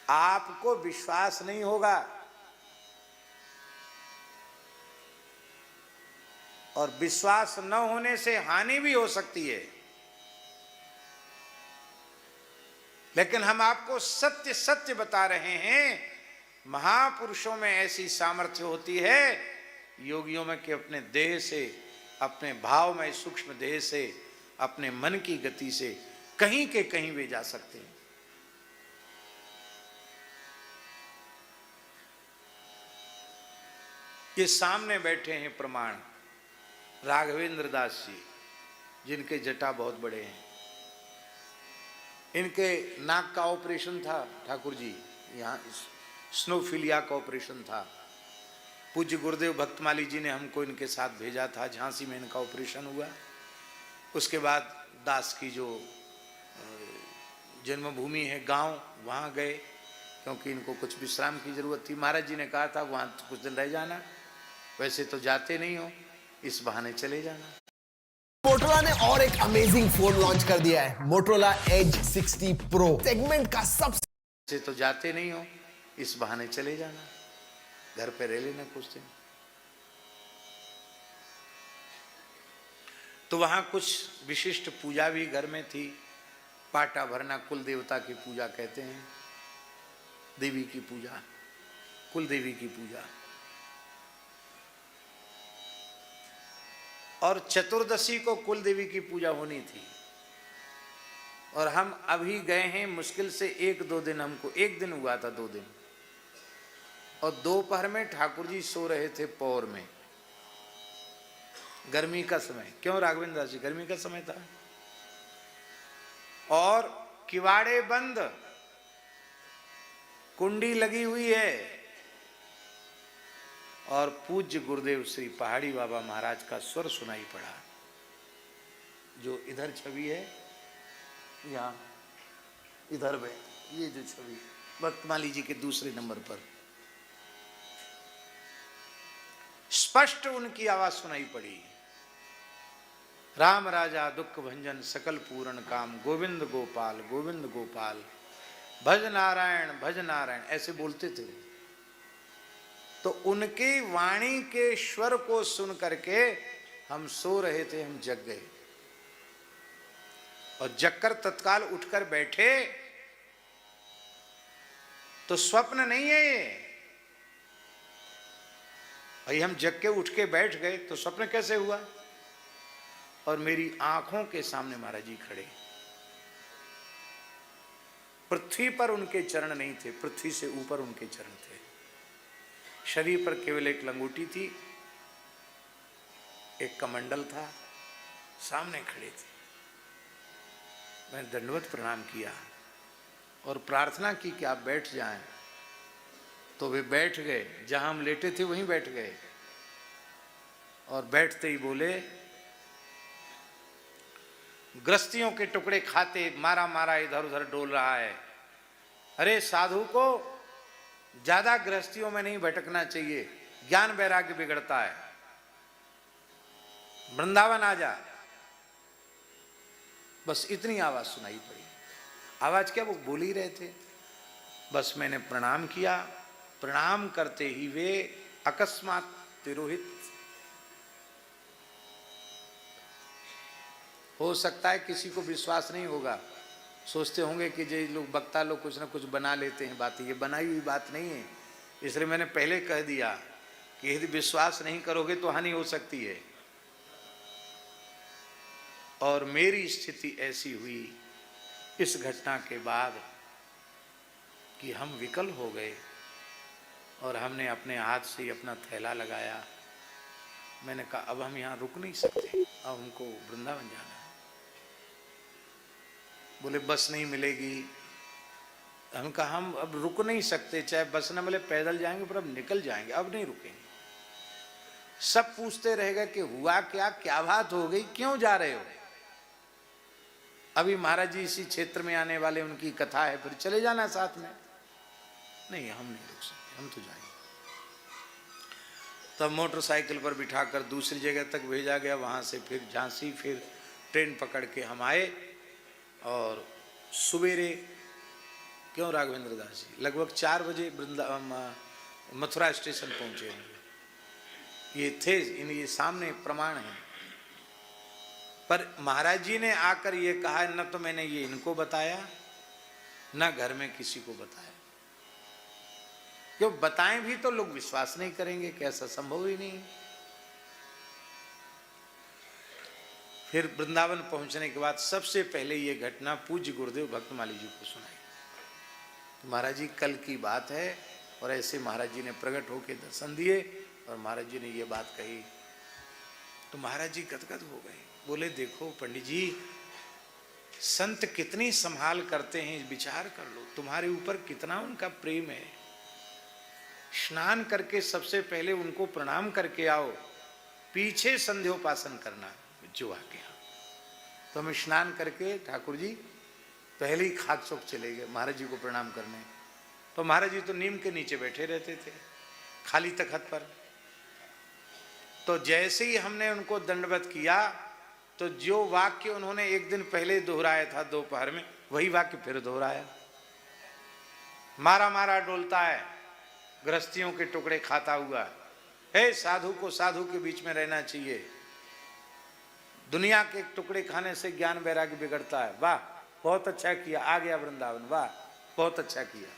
आपको विश्वास नहीं होगा और विश्वास न होने से हानि भी हो सकती है, लेकिन हम आपको सत्य सत्य बता रहे हैं। महापुरुषों में ऐसी सामर्थ्य होती है, योगियों में कि अपने देह से, अपने भाव में सूक्ष्म देह से, अपने मन की गति से कहीं के कहीं वे जा सकते हैं। ये सामने बैठे हैं प्रमाण, राघवेंद्र दास जी, जिनके जटा बहुत बड़े हैं। इनके नाक का ऑपरेशन था ठाकुर जी, यहाँ स्नोफिलिया का ऑपरेशन था। पूज्य गुरुदेव भक्तमाली जी ने हमको इनके साथ भेजा था, झांसी में इनका ऑपरेशन हुआ। उसके बाद दास की जो जन्मभूमि है गांव, वहाँ गए, क्योंकि इनको कुछ विश्राम की जरूरत थी। महाराज जी ने कहा था वहाँ कुछ दिन रह जाना, वैसे तो जाते नहीं हो, इस बहाने चले जाना। मोटरोला ने और एक अमेजिंग फोन लॉन्च कर दिया है, मोटरोला एज 60 प्रो। सेगमेंट का सबसे तो जाते नहीं हो, इस बहाने चले जाना, घर पे रह लेना कुछ दिन। तो वहां कुछ विशिष्ट पूजा भी घर में थी। पाटा भरना, कुल देवता की पूजा कहते हैं, देवी की पूजा, कुल देवी की पूजा। और चतुर्दशी को कुल देवी की पूजा होनी थी। और हम अभी गए हैं, मुश्किल से 1-2 दिन, हमको 1 दिन हुआ था, 2 दिन। और दोपहर में ठाकुर जी सो रहे थे पौर में, गर्मी का समय। क्यों राघवेंद्र दास जी? गर्मी का समय था और किवाड़े बंद, कुंडी लगी हुई है, और पूज्य गुरुदेव श्री पहाड़ी बाबा महाराज का स्वर सुनाई पड़ा। जो इधर छवि है, यहाँ इधर में ये जो छवि भक्तमाली जी के दूसरे नंबर पर स्पष्ट उनकी आवाज सुनाई पड़ी। राम राजा दुख भंजन सकल पूर्ण काम, गोविंद गोपाल गोविंद गोपाल, भज नारायण भज नारायण, ऐसे बोलते थे। तो उनकी वाणी के स्वर को सुन करके हम सो रहे थे, हम जग गए और जगकर तत्काल उठकर बैठे। तो स्वप्न नहीं है ये, भाई हम जग के उठ के बैठ गए तो स्वप्न कैसे हुआ? और मेरी आंखों के सामने महाराज जी खड़े। पृथ्वी पर उनके चरण नहीं थे, पृथ्वी से ऊपर उनके चरण थे। शरीर पर केवल एक लंगोटी थी, एक कमंडल था, सामने खड़े थे। मैंने दंडवत प्रणाम किया और प्रार्थना की कि आप बैठ जाएं। तो वे बैठ गए, जहां हम लेटे थे वहीं बैठ गए। और बैठते ही बोले, ग्रस्तियों के टुकड़े खाते मारा मारा इधर उधर डोल रहा है। अरे साधु को ज्यादा गृहस्थियों में नहीं भटकना चाहिए, ज्ञान वैराग्य बिगड़ता है, वृंदावन आ जा। बस इतनी आवाज सुनाई पड़ी। आवाज क्या, वो बोल ही रहे थे। बस मैंने प्रणाम किया। प्रणाम करते ही वे अकस्मात तिरोहित। हो सकता है किसी को विश्वास नहीं होगा, सोचते होंगे कि जो लोग वक्ता लोग कुछ ना कुछ बना लेते हैं बातें। ये बनाई हुई बात नहीं है, इसलिए मैंने पहले कह दिया कि यदि विश्वास नहीं करोगे तो हानि हो सकती है। और मेरी स्थिति ऐसी हुई इस घटना के बाद कि हम विकल हो गए और हमने अपने हाथ से अपना थैला लगाया। मैंने कहा अब हम यहाँ रुक नहीं सकते, अब हमको वृंदावन जाना है। बोले बस नहीं मिलेगी। हम कहा हम अब रुक नहीं सकते, चाहे बस न मिले पैदल जाएंगे, पर अब निकल जाएंगे, अब नहीं रुकेंगे। सब पूछते रहेगा कि हुआ क्या, क्या बात हो गई, क्यों जा रहे हो? अभी महाराज जी इसी क्षेत्र में आने वाले, उनकी कथा है, फिर चले जाना साथ में। नहीं, हम नहीं रुक सकते, हम तो जाएंगे। तब मोटरसाइकिल पर बिठाकर दूसरी जगह तक भेजा गया, वहां से फिर झांसी, फिर ट्रेन पकड़ के हम आए। और सवेरे क्यों राघवेंद्र दास जी? लगभग 4 बजे मथुरा स्टेशन पहुंचे होंगे। ये थे, ये सामने प्रमाण है। पर महाराज जी ने आकर ये कहा, न तो मैंने ये इनको बताया, न घर में किसी को बताया। क्यों बताएं भी तो लोग विश्वास नहीं करेंगे, कैसा संभव ही नहीं। फिर वृंदावन पहुंचने के बाद सबसे पहले ये घटना पूज्य गुरुदेव भक्तमाली जी को सुनाई। महाराज जी कल की बात है, और ऐसे महाराज जी ने प्रकट होकर दर्शन दिए और महाराज जी ने ये बात कही तो महाराज जी गदगद हो गए। बोले देखो पंडित जी, संत कितनी संभाल करते हैं, विचार कर लो, तुम्हारे ऊपर कितना उनका प्रेम है। स्नान करके सबसे पहले उनको प्रणाम करके आओ, पीछे संध्योपासन करना जो आ गया। तो हम स्नान करके ठाकुर जी पहले ही खाक चौक चले गए महाराज जी को प्रणाम करने। तो महाराज जी तो नीम के नीचे बैठे रहते थे खाली तखत पर। तो जैसे ही हमने उनको दंडवत किया तो जो वाक्य उन्होंने एक दिन पहले दोहराया था दोपहर में, वही वाक्य फिर दोहराया। मारा मारा डोलता है, गृहस्थियों के टुकड़े खाता हुआ, हे साधु को साधु के बीच में रहना चाहिए, दुनिया के टुकड़े खाने से ज्ञान वैराग्य बिगड़ता है। वाह बहुत अच्छा किया, आ गया वृंदावन, वाह बहुत अच्छा किया।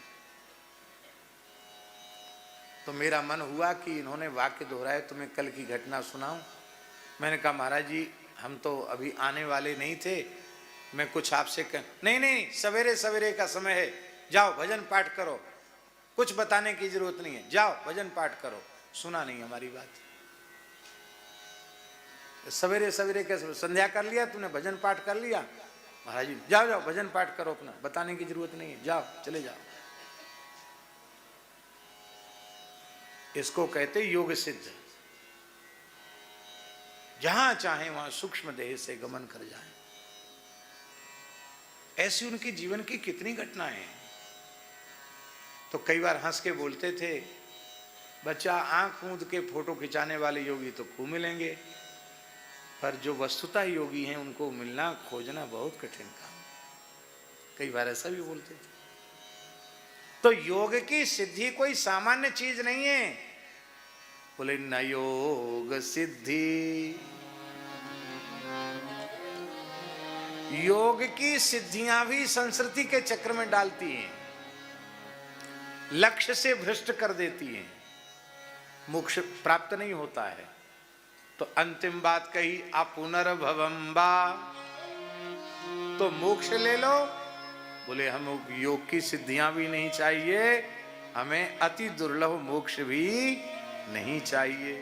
तो मेरा मन हुआ कि इन्होंने वाक्य दोहराए तो मैं कल की घटना सुनाऊं। मैंने कहा महाराज जी हम तो अभी आने वाले नहीं थे, मैं कुछ आपसे नहीं नहीं, सवेरे सवेरे का समय है, जाओ भजन पाठ करो, कुछ बताने की जरूरत नहीं है, जाओ भजन पाठ करो। सुना नहीं हमारी बात। सवेरे सवेरे कैसे, संध्या कर लिया तूने, भजन पाठ कर लिया, महाराज जी जाओ जाओ भजन पाठ करो अपना, बताने की जरूरत नहीं है, जाओ चले जाओ। इसको कहते योग सिद्ध, जहां चाहे वहां सूक्ष्म देह से गमन कर जाए। ऐसी उनकी जीवन की कितनी घटनाएं हैं। तो कई बार हंस के बोलते थे, बच्चा आंख मूंद के फोटो खिंचाने वाले योगी तो खूब मिलेंगे, पर जो वस्तुतः योगी हैं उनको मिलना खोजना बहुत कठिन काम। कई बार ऐसा भी बोलते थे। तो योग की सिद्धि कोई सामान्य चीज नहीं है। बोले न योग सिद्धि, योग की सिद्धियां भी संस्कृति के चक्र में डालती हैं, लक्ष्य से भ्रष्ट कर देती हैं, मोक्ष प्राप्त नहीं होता है। तो अंतिम बात कही, अपुनर्भवम बा, तो मोक्ष ले लो। बोले हम योग की सिद्धियां भी नहीं चाहिए, हमें अति दुर्लभ मोक्ष भी नहीं चाहिए।